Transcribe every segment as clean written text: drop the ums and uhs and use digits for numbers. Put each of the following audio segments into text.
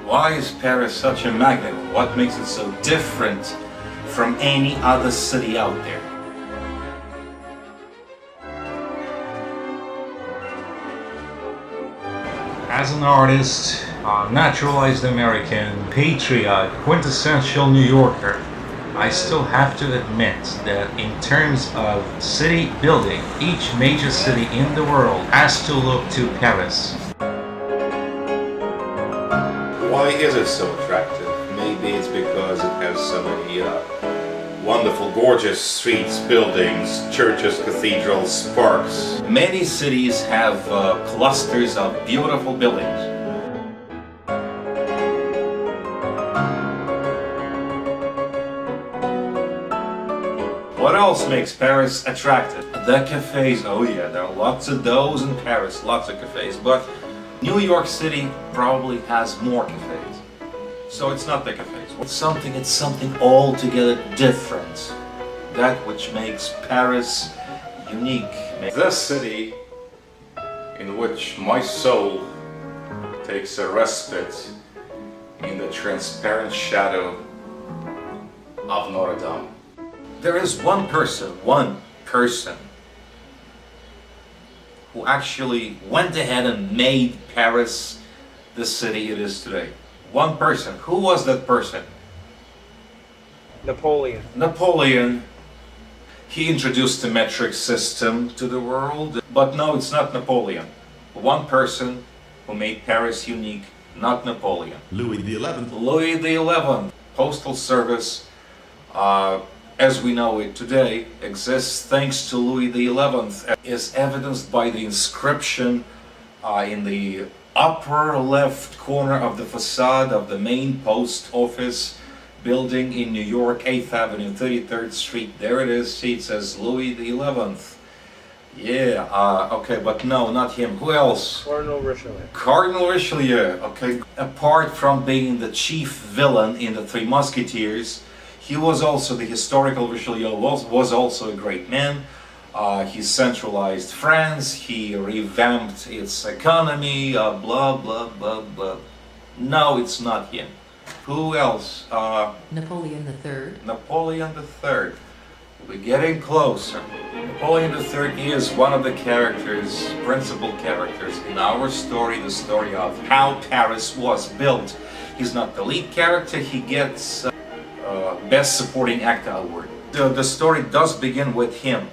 Why is Paris such a magnet? What makes it so different from any other city out there? As an artist, naturalized American, patriot, quintessential New Yorker, I still have to admit that in terms of city building, each major city in the world has to look to Paris. Why is it so attractive? Maybe it's because it has so many wonderful, gorgeous streets, buildings, churches, cathedrals, parks. Many cities have clusters of beautiful buildings. What else makes Paris attractive? The cafes. Oh yeah, there are lots of those in Paris, lots of cafes, but New York City probably has more cafes. So it's not the cafes. It's something altogether different. That which makes Paris unique. The city in which my soul takes a respite in the transparent shadow of Notre Dame. There is one person who actually went ahead and made Paris the city it is today. One person. Who was that person? Napoleon. Napoleon. He introduced the metric system to the world. But no, it's not Napoleon. One person who made Paris unique, not Napoleon. Louis XI. Louis XI. Postal service, as we know it today, exists thanks to Louis XI, is evidenced by the inscription in the upper left corner of the facade of the main post office building in New York, 8th Avenue, 33rd Street. There it is. See, it says Louis XI. Yeah, okay, but no, not him. Who else? Cardinal Richelieu. Cardinal Richelieu, okay. Apart from being the chief villain in the Three Musketeers, he was also, the historical Richelieu was also a great man. He centralized France, he revamped its economy, blah, blah, blah, blah. No, it's not him. Who else? Napoleon III. Napoleon III. We're getting closer. Napoleon III is one of the characters, principal characters in our story, the story of how Paris was built. He's not the lead character, he gets Best Supporting Actor award. The story does begin with him.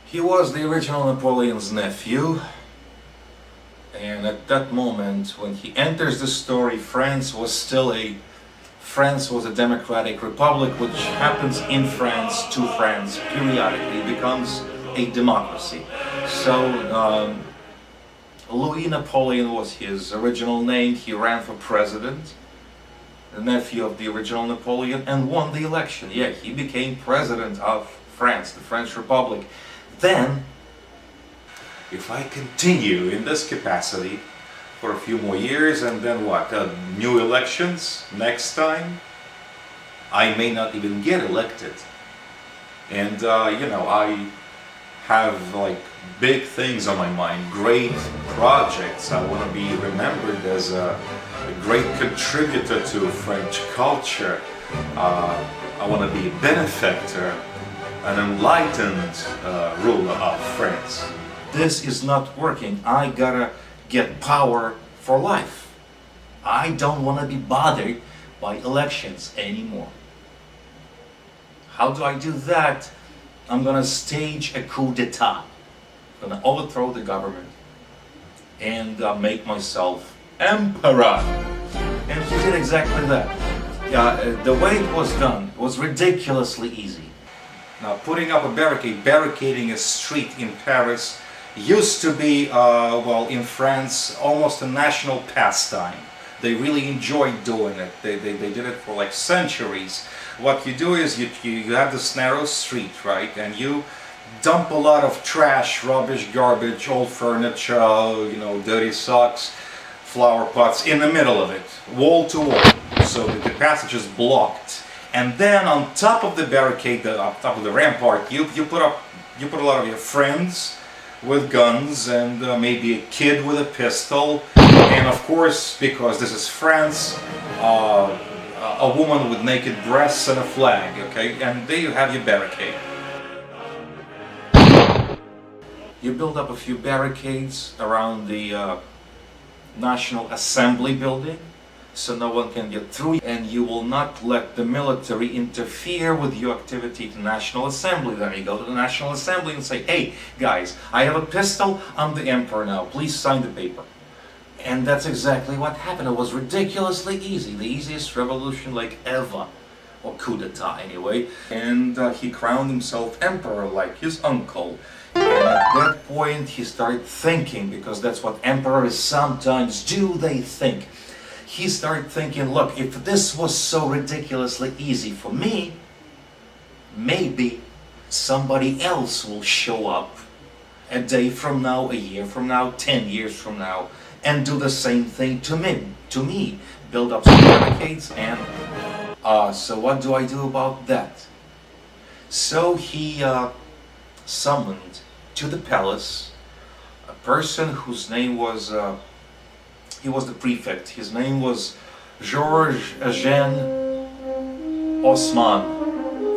He was the original Napoleon's nephew, and at that moment when he enters the story, France was a democratic republic, which happens in France to France periodically. It becomes a democracy. So Louis Napoleon was his original name. He ran for president, the nephew of the original Napoleon, and won the election. Yeah, he became president of France, the French Republic. Then, if I continue in this capacity for a few more years, and then what? New elections next time? I may not even get elected. And, I have like big things on my mind, great projects. I want to be remembered as a great contributor to French culture. I want to be a benefactor, an enlightened ruler of France. This is not working. I gotta get power for life. I don't want to be bothered by elections anymore. How do I do that? I'm gonna stage a coup d'etat. I'm gonna overthrow the government and make myself emperor. And he did exactly that. The way it was done was ridiculously easy. Now, putting up a barricade, barricading a street in Paris used to be, in France, almost a national pastime. They really enjoyed doing it. They did it for like centuries. What you do is you have this narrow street, right? And you dump a lot of trash, rubbish, garbage, old furniture, dirty socks, flower pots in the middle of it, wall to wall, so that the passage is blocked. And then on top of the barricade, on top of the rampart, you put a lot of your friends with guns and maybe a kid with a pistol, And of course, because this is France, a woman with naked breasts and a flag, okay? And there you have your barricade. You build up a few barricades around the National Assembly building, so no one can get through, and you will not let the military interfere with your activity at the National Assembly. Then you go to the National Assembly and say, hey guys, I have a pistol, I'm the emperor now, please sign the paper. And that's exactly what happened. It was ridiculously easy, the easiest revolution like ever, or coup d'etat anyway. And he crowned himself emperor like his uncle. And at that point he started thinking, because that's what emperors sometimes do, they think. He started thinking, look, if this was so ridiculously easy for me, maybe somebody else will show up a day from now, a year from now, 10 years from now, and do the same thing to me, build up some barricades. And so what do I do about that? So he summoned to the palace a person whose name was he was the prefect. His name was Georges Eugène Haussmann.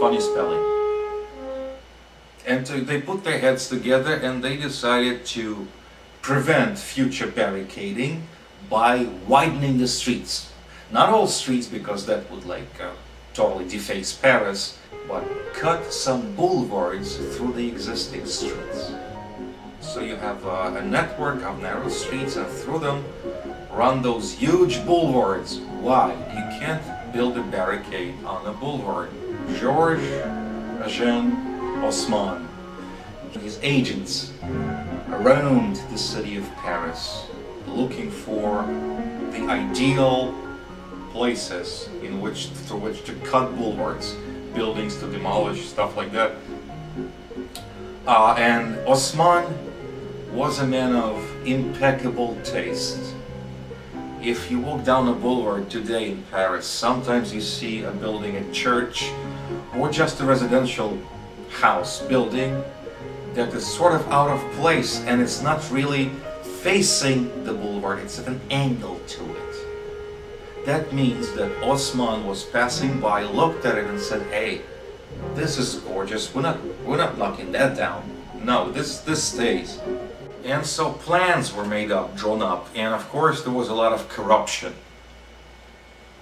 Funny spelling. And they put their heads together and they decided to prevent future barricading by widening the streets. Not all streets, because that would totally deface Paris, but cut some boulevards through the existing streets. So you have a network of narrow streets, and through them run those huge boulevards. Why? You can't build a barricade on a boulevard. Georges Eugène Haussmann, his agents around the city of Paris, looking for the ideal places through which to cut boulevards, buildings to demolish, stuff like that. And Haussmann was a man of impeccable taste. If you walk down a boulevard today in Paris, sometimes you see a building, a church, or just a residential house building that is sort of out of place, and it's not really facing the boulevard, it's at an angle to it. That means that Haussmann was passing by, looked at it and said, hey, this is gorgeous, we're not knocking that down. No, this stays. And so plans were drawn up, and of course there was a lot of corruption.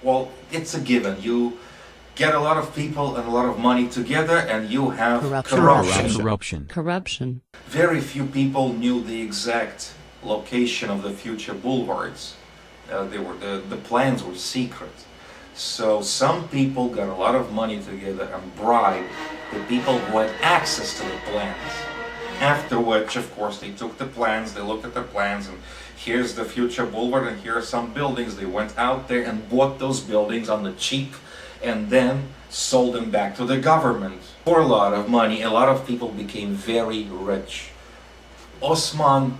Well, it's a given. You get a lot of people and a lot of money together and you have corruption. Very few people knew the exact location of the future boulevards. The plans were secret. So some people got a lot of money together and bribed the people who had access to the plans. After which, of course, they took the plans, they looked at the plans, and here's the future boulevard, and here are some buildings. They went out there and bought those buildings on the cheap, and then sold them back to the government for a lot of money. A lot of people became very rich. Haussmann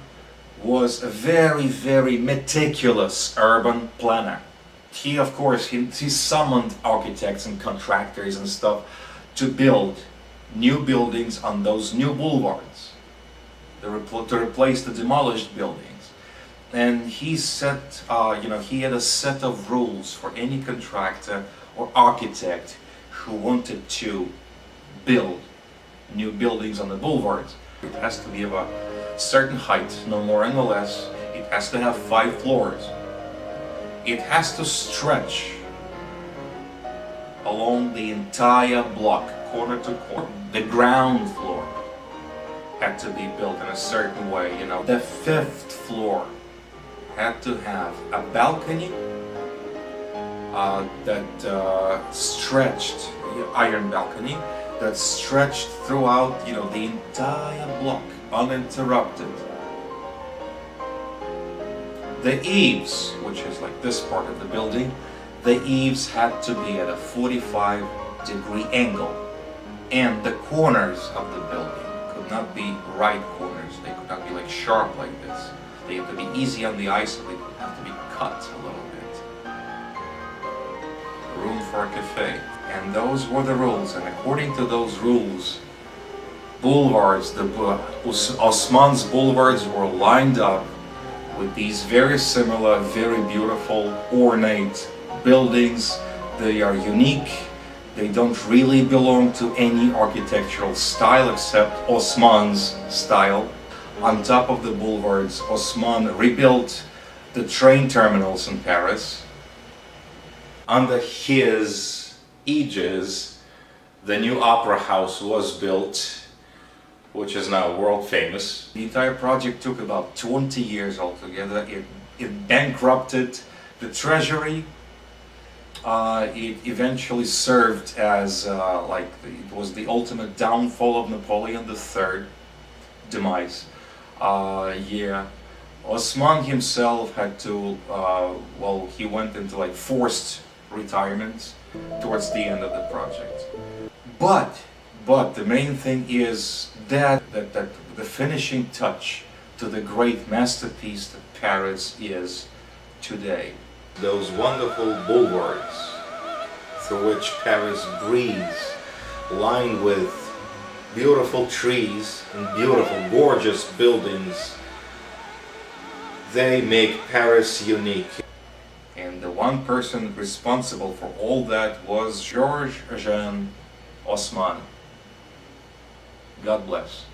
was a very, very meticulous urban planner. He, of course, he summoned architects and contractors and stuff to build new buildings on those new boulevards, to replace the demolished buildings. And he set, he had a set of rules for any contractor or architect who wanted to build new buildings on the boulevards. It has to be of a certain height, no more and no less. It has to have 5 floors. It has to stretch along the entire block, corner to corner. The ground floor had to be built in a certain way, The 5th floor had to have a balcony that stretched, iron balcony, that stretched throughout, the entire block, uninterrupted. The eaves, which is like this part of the building, the eaves had to be at a 45-degree angle. And the corners of the building could not be right corners. They could not be sharp like this. They had to be easy on the eye, so they would have to be cut a little bit. Room for a cafe. And those were the rules. And according to those rules, boulevards, Haussmann's boulevards were lined up with these very similar, very beautiful, ornate buildings. They are unique. They don't really belong to any architectural style except Haussmann's style. On top of the boulevards, Haussmann rebuilt the train terminals in Paris. Under his aegis, the new opera house was built, which is now world famous. The entire project took about 20 years altogether. It bankrupted the treasury. It eventually served as it was the ultimate downfall of Napoleon III demise. Haussmann himself had to, he went into forced retirement towards the end of the project. But the main thing is that the finishing touch to the great masterpiece that Paris is today. Those wonderful boulevards through which Paris breathes, lined with beautiful trees and beautiful, gorgeous buildings, they make Paris unique. And the one person responsible for all that was Georges Eugène Haussmann. God bless.